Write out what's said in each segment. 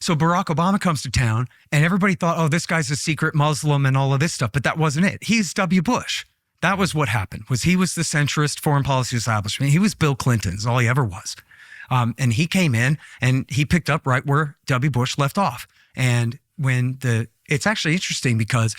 So Barack Obama comes to town, and everybody thought, oh, this guy's a secret Muslim and all of this stuff. But that wasn't it. He's W. Bush. That was what happened, was he was the centrist foreign policy establishment. He was Bill Clinton's, all he ever was. And he came in and he picked up right where W. Bush left off. And it's actually interesting because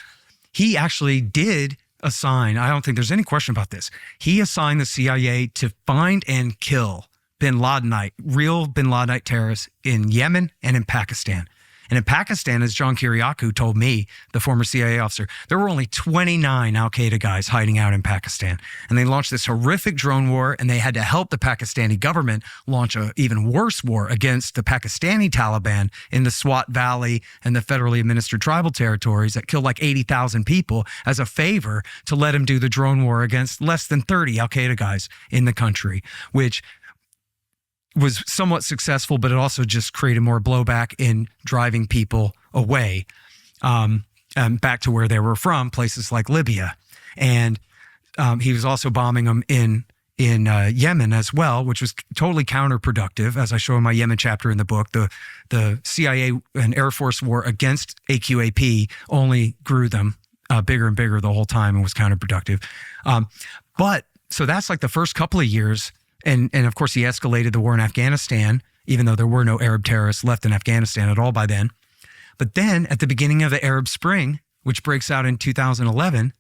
he actually did assign, I don't think there's any question about this, he assigned the CIA to find and kill real bin Ladenite terrorists in Yemen and in Pakistan. And in Pakistan, as John Kiriakou told me, the former CIA officer, there were only 29 al-Qaeda guys hiding out in Pakistan. And they launched this horrific drone war, and they had to help the Pakistani government launch an even worse war against the Pakistani Taliban in the Swat Valley and the federally administered tribal territories that killed like 80,000 people as a favor to let him do the drone war against less than 30 al-Qaeda guys in the country, which was somewhat successful, but it also just created more blowback in driving people away back to where they were from, places like Libya. And he was also bombing them in Yemen as well, which was totally counterproductive. As I show in my Yemen chapter in the book, the CIA and Air Force war against AQAP only grew them bigger and bigger the whole time and was counterproductive. So that's like the first couple of years. And of course, he escalated the war in Afghanistan, even though there were no Arab terrorists left in Afghanistan at all by then. But then at the beginning of the Arab Spring, which breaks out in 2011,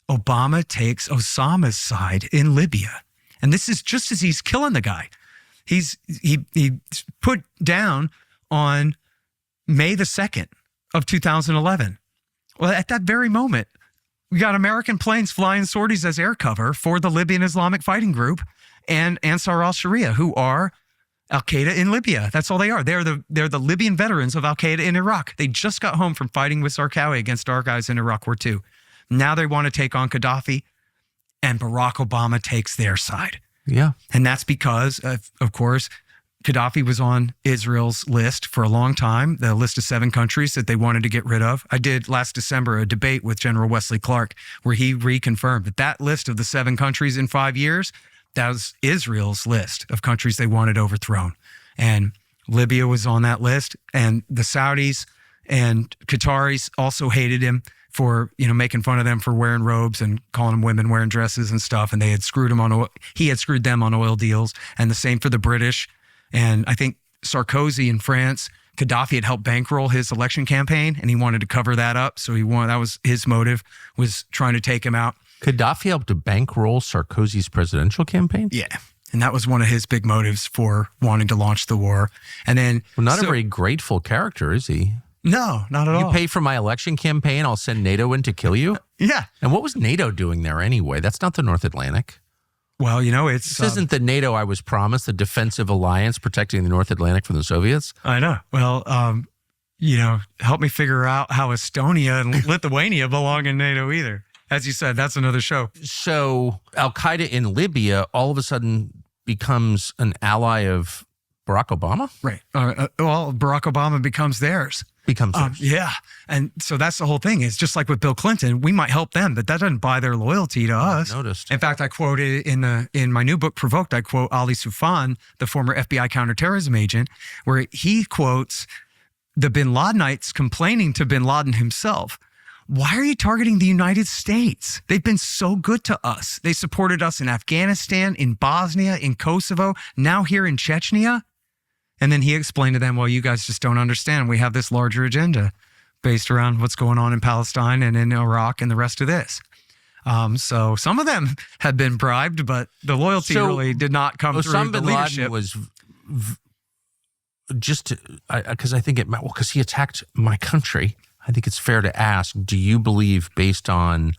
Obama takes Osama's side in Libya. And this is just as he's killing the guy. He put down on May the 2nd of 2011. Well, at that very moment, we got American planes flying sorties as air cover for the Libyan Islamic Fighting Group and Ansar al-Sharia, who are al-Qaeda in Libya. That's all they are. They're the Libyan veterans of al-Qaeda in Iraq. They just got home from fighting with Zarqawi against our guys in Iraq War II. Now they want to take on Gaddafi, and Barack Obama takes their side. Yeah. And that's because, of course, Gaddafi was on Israel's list for a long time, the list of 7 countries that they wanted to get rid of. I did last December a debate with General Wesley Clark where he reconfirmed that list of the 7 countries in 5 years, that was Israel's list of countries they wanted overthrown. And Libya was on that list. And the Saudis and Qataris also hated him for, making fun of them for wearing robes and calling them women wearing dresses and stuff. And they had screwed him on oil. He had screwed them on oil deals. And the same for the British. And I think Sarkozy in France, Gaddafi had helped bankroll his election campaign and he wanted to cover that up. So that was his motive, was trying to take him out. Gaddafi helped to bankroll Sarkozy's presidential campaign? Yeah. And that was one of his big motives for wanting to launch the war. And then... Well, not a very grateful character, is he? No, not at all. You pay for my election campaign, I'll send NATO in to kill you? Yeah. And what was NATO doing there anyway? That's not the North Atlantic. Well, it's... This isn't the NATO I was promised, the defensive alliance protecting the North Atlantic from the Soviets. I know. Well, help me figure out how Estonia and Lithuania belong in NATO either. As you said, that's another show. So al-Qaeda in Libya all of a sudden becomes an ally of Barack Obama? Right. Well, Barack Obama becomes theirs. Yeah. And so that's the whole thing. It's just like with Bill Clinton, we might help them, but that doesn't buy their loyalty to us. Noticed. In fact, I quoted in my new book, Provoked, I quote Ali Soufan, the former FBI counterterrorism agent, where he quotes the bin Ladenites complaining to bin Laden himself. Why are you targeting the United States? They've been so good to us. They supported us in Afghanistan, in Bosnia, in Kosovo, now here in Chechnya. And then he explained to them, well, you guys just don't understand. We have this larger agenda based around what's going on in Palestine and in Iraq and the rest of this. So some of them had been bribed, but the loyalty really did not come through the leadership. Osama bin Laden was just because I think because he attacked my country. I think it's fair to ask, do you believe, based on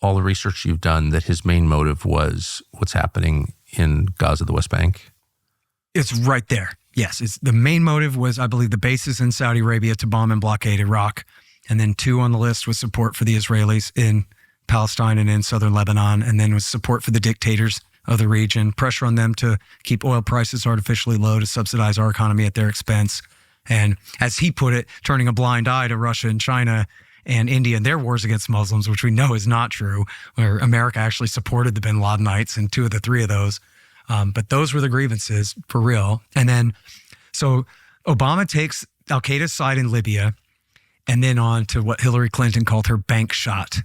all the research you've done, that his main motive was what's happening in Gaza, the West Bank? It's right there. Yes, the main motive was, I believe, the bases in Saudi Arabia to bomb and blockade Iraq. And then 2 on the list was support for the Israelis in Palestine and in southern Lebanon. And then was support for the dictators of the region, pressure on them to keep oil prices artificially low to subsidize our economy at their expense. And as he put it, turning a blind eye to Russia and China and India and their wars against Muslims, which we know is not true, where America actually supported the bin Ladenites in 2 of the 3 of those. But those were the grievances for real. And then, so Obama takes al-Qaeda's side in Libya and then on to what Hillary Clinton called her bank shot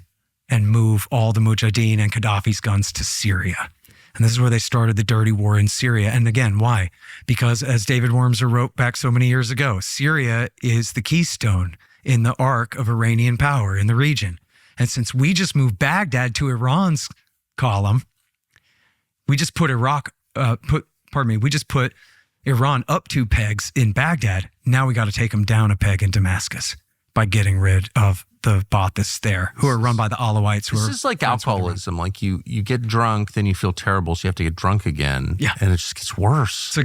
and move all the Mujahideen and Gaddafi's guns to Syria. And this is where they started the dirty war in Syria. And again, why? Because as David Wormser wrote back so many years ago, Syria is the keystone in the arc of Iranian power in the region. And since we just moved Baghdad to Iran's column, we just put we just put Iran up 2 pegs in Baghdad. Now we got to take them down a peg in Damascus by getting rid of the Baathists there, who are run by the Alawites. This is like alcoholism. Like you get drunk, then you feel terrible, so you have to get drunk again. Yeah. And it just gets worse. So